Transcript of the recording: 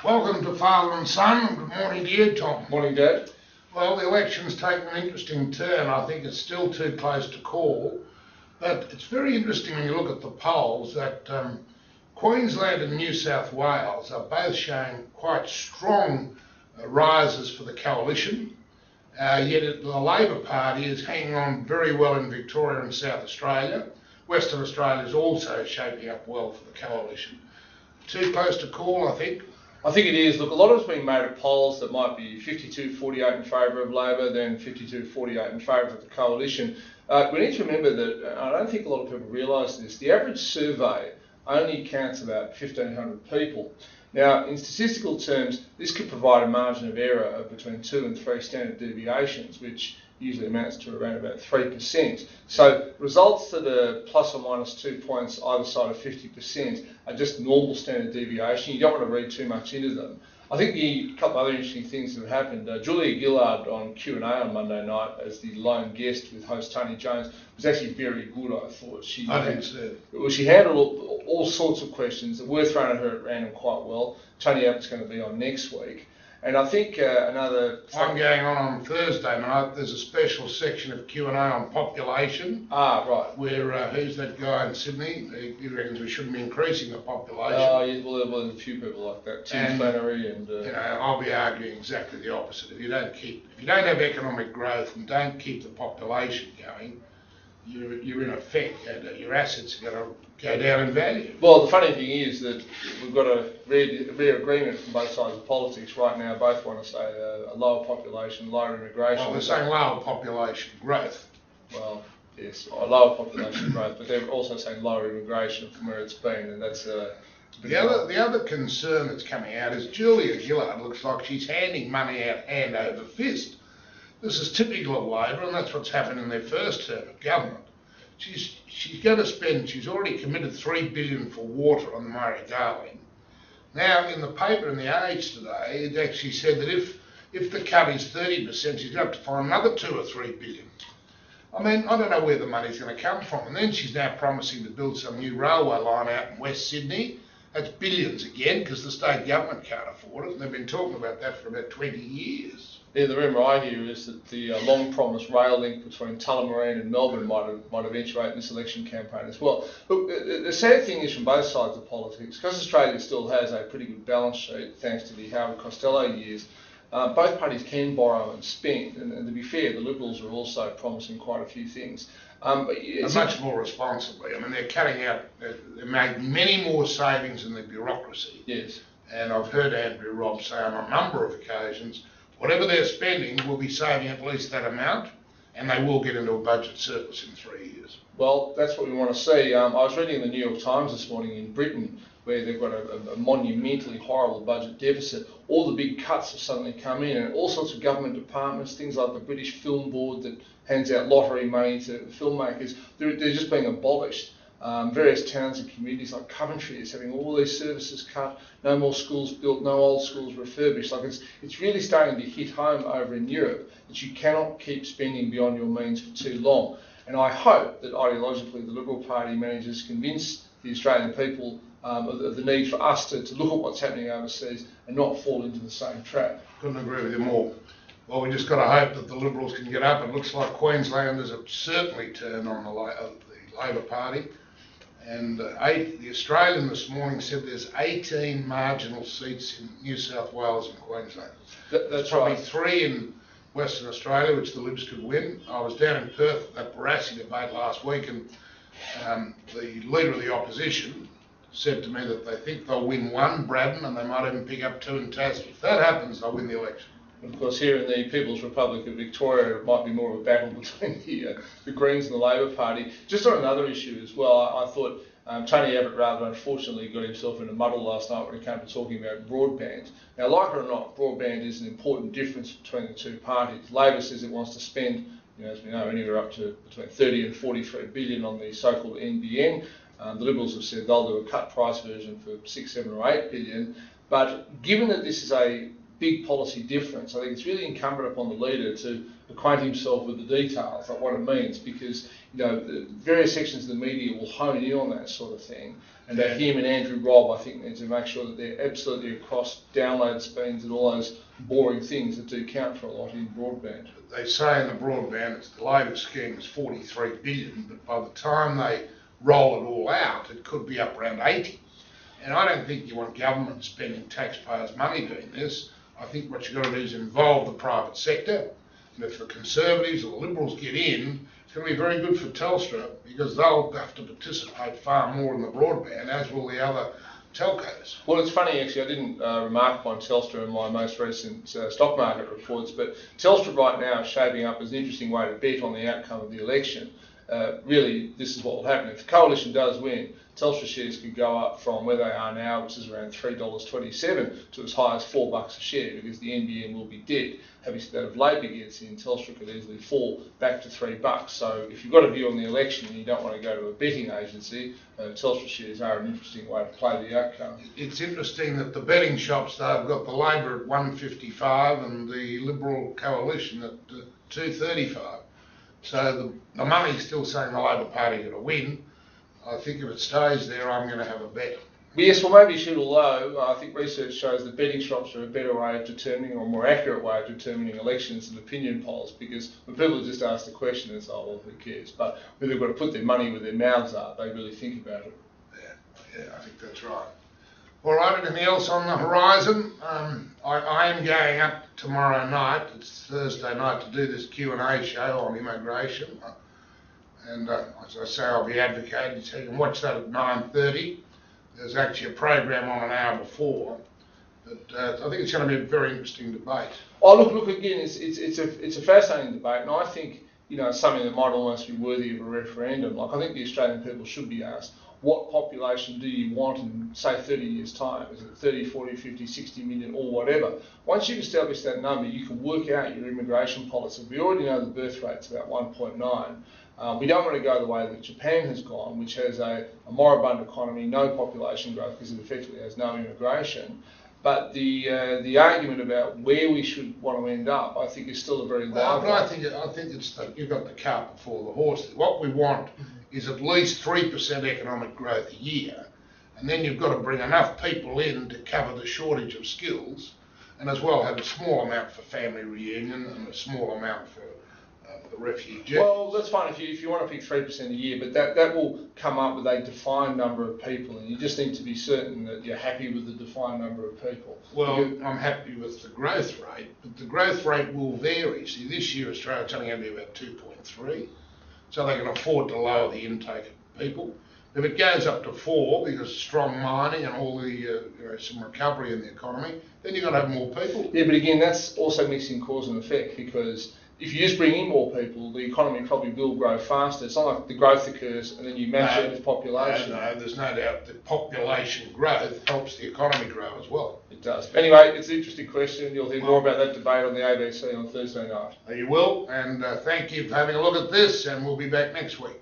Welcome to Father and Son. Good morning to you, Tom. Morning, Dad. Well, the election's taken an interesting turn. I think it's still too close to call, but it's very interesting when you look at the polls that Queensland and New South Wales are both showing quite strong rises for the coalition, yet the Labor Party is hanging on very well in Victoria and South Australia. Western Australia is also shaping up well for the coalition. Too close to call, I think. I think it is. Look, a lot of it's being made of polls that might be 52-48 in favour of Labor, then 52-48 in favour of the coalition. We need to remember that, I don't think a lot of people realise this, the average survey only counts about 1,500 people. Now, in statistical terms, this could provide a margin of error of between 2 and 3 standard deviations, which usually amounts to around about 3%. So results that are plus or minus 2 points either side of 50% are just normal standard deviation. You don't want to read too much into them. I think a couple of other interesting things that have happened. Julia Gillard on Q&A on Monday night as the lone guest with host Tony Jones was actually very good, I thought. She handled all sorts of questions that were thrown at her at random quite well. Tony Abbott's going to be on next week. And I think another... I'm going on Thursday night. There's a special section of Q&A on population. Right. Where, who's that guy in Sydney? He reckons we shouldn't be increasing the population. Yeah, well, there's a few people like that. Tim Flannery and... You know, I'll be arguing exactly the opposite. If you don't have economic growth and don't keep the population going, you're in effect, your assets are going to go down in value. Well, the funny thing is that we've got a rare agreement from both sides of politics right now. Both want to say a lower population, lower immigration. Well, they're saying lower population growth. Well, yes, a lower population growth, but they're also saying lower immigration from where it's been, and that's the other concern that's coming out is Julia Gillard looks like she's handing money out hand over fist. This is typical of Labor, and that's what's happened in their first term of government. She's going to spend, she's already committed $3 billion for water on the Murray-Darling. Now, in the paper in the Age today, it actually said that if the cut is 30%, she's going to have to find another $2 or $3 billion. I mean, I don't know where the money's going to come from. And then she's now promising to build some new railway line out in West Sydney. That's billions again, because the state government can't afford it. And they've been talking about that for about 20 years. Yeah, the rumour I hear is that the long-promised rail link between Tullamarine and Melbourne might eventuate in this election campaign as well. Look, the sad thing is from both sides of politics, because Australia still has a pretty good balance sheet, thanks to the Howard Costello years, both parties can borrow and spend. And to be fair, the Liberals are also promising quite a few things. Much more responsibly. I mean, they're cutting out, they're making many more savings in the bureaucracy. Yes. And I've heard Andrew Robb say on a number of occasions, whatever they're spending will be saving at least that amount, and they will get into a budget surplus in 3 years. Well, that's what we want to see. I was reading in the New York Times this morning in Britain, where they've got a monumentally horrible budget deficit. All the big cuts have suddenly come in, and all sorts of government departments, things like the British Film Board that hands out lottery money to filmmakers, they're just being abolished. Various towns and communities like Coventry is having all these services cut, no more schools built, no old schools refurbished. Like it's really starting to hit home over in Europe that you cannot keep spending beyond your means for too long. And I hope that ideologically the Liberal Party manages to convince the Australian people of the need for us to look at what's happening overseas and not fall into the same trap. Couldn't agree with you more. Well, we just got to hope that the Liberals can get up. It looks like Queenslanders have certainly turned on the Labor Party. And the Australian this morning said there's 18 marginal seats in New South Wales and Queensland. That's probably right. 3 in Western Australia, which the Libs could win. I was down in Perth at that Barassi debate last week, and the leader of the opposition said to me that they think they'll win 1 Braddon and they might even pick up 2 in Tassie. If that happens, they'll win the election. Of course, here in the People's Republic of Victoria, it might be more of a battle between the Greens and the Labor Party. Just on another issue as well, I thought Tony Abbott rather unfortunately got himself in a muddle last night when it came to talking about broadband. Now, like it or not, broadband is an important difference between the two parties. Labor says it wants to spend, as we know, anywhere up to between 30 and 43 billion on the so-called NBN. The Liberals have said they'll do a cut price version for 6, 7 or 8 billion. But given that this is a big policy difference. I think it's really incumbent upon the leader to acquaint himself with the details, like what it means, because the various sections of the media will hone in on that sort of thing. And that him and Andrew Robb, I think, need to make sure that they're absolutely across download speeds and all those boring things that do count for a lot in broadband. They say in the broadband, the latest scheme is 43 billion, but by the time they roll it all out, it could be up around 80. And I don't think you want government spending taxpayers' money doing this. I think what you've got to do is involve the private sector. And if the Conservatives or the Liberals get in, it's going to be very good for Telstra because they'll have to participate far more in the broadband, as will the other telcos. Well, it's funny actually, I didn't remark on Telstra in my most recent stock market reports, but Telstra right now is shaping up as an interesting way to bet on the outcome of the election. Really, this is what will happen. If the coalition does win, Telstra shares could go up from where they are now, which is around $3.27, to as high as $4 a share, because the NBN will be dead. Having said that, if Labor gets in, Telstra could easily fall back to $3. So if you've got a view on the election and you don't want to go to a betting agency, Telstra shares are an interesting way to play the outcome. It's interesting that the betting shops, though, have got the Labor at 155 and the Liberal coalition at 235. So the money's still saying the Labor Party are going to win. I think if it stays there, I'm going to have a bet. Yes, well, maybe you should, although I think research shows that betting shops are a better way of determining, or a more accurate way of determining elections than opinion polls, because when people just ask the question, it's, oh, well, who cares? But when they've got to put their money where their mouths are, they really think about it. Yeah, I think that's right. All right, anything else on the horizon? I am going up tomorrow night, it's Thursday night, to do this Q&A show on immigration. And as I say, I'll be advocating, so you can watch that at 9:30. There's actually a program on an hour before. But I think it's going to be a very interesting debate. Oh, look again, it's a fascinating debate, and I think, something that might almost be worthy of a referendum. Like, I think the Australian people should be asked, what population do you want in, say, 30 years' time? Is it 30, 40, 50, 60 million, or whatever? Once you've established that number, you can work out your immigration policy. We already know the birth rate's about 1.9. We don't want to go the way that Japan has gone, which has a moribund economy, no population growth, because it effectively has no immigration. But the argument about where we should want to end up, I think, is still a very live one. I think it's that you've got the cart before the horse. What we want is at least 3% economic growth a year, and then you've got to bring enough people in to cover the shortage of skills, and as well have a small amount for family reunion and a small amount for the refugees. Well, that's fine if you want to pick 3% a year, but that will come up with a defined number of people, and you just need to be certain that you're happy with the defined number of people. Well, I'm happy with the growth rate, but the growth rate will vary. See, this year Australia's only going to be about 2.3, so they can afford to lower the intake of people. If it goes up to 4 because of strong mining and all the some recovery in the economy, then you've got to have more people. Yeah, but again, that's also mixing cause and effect, because if you just bring in more people, the economy probably will grow faster. It's not like the growth occurs and then you match it with population. No, there's no doubt that population growth helps the economy grow as well. It does. Anyway, it's an interesting question. You'll hear more about that debate on the ABC on Thursday night. You will, and thank you for having a look at this, and we'll be back next week.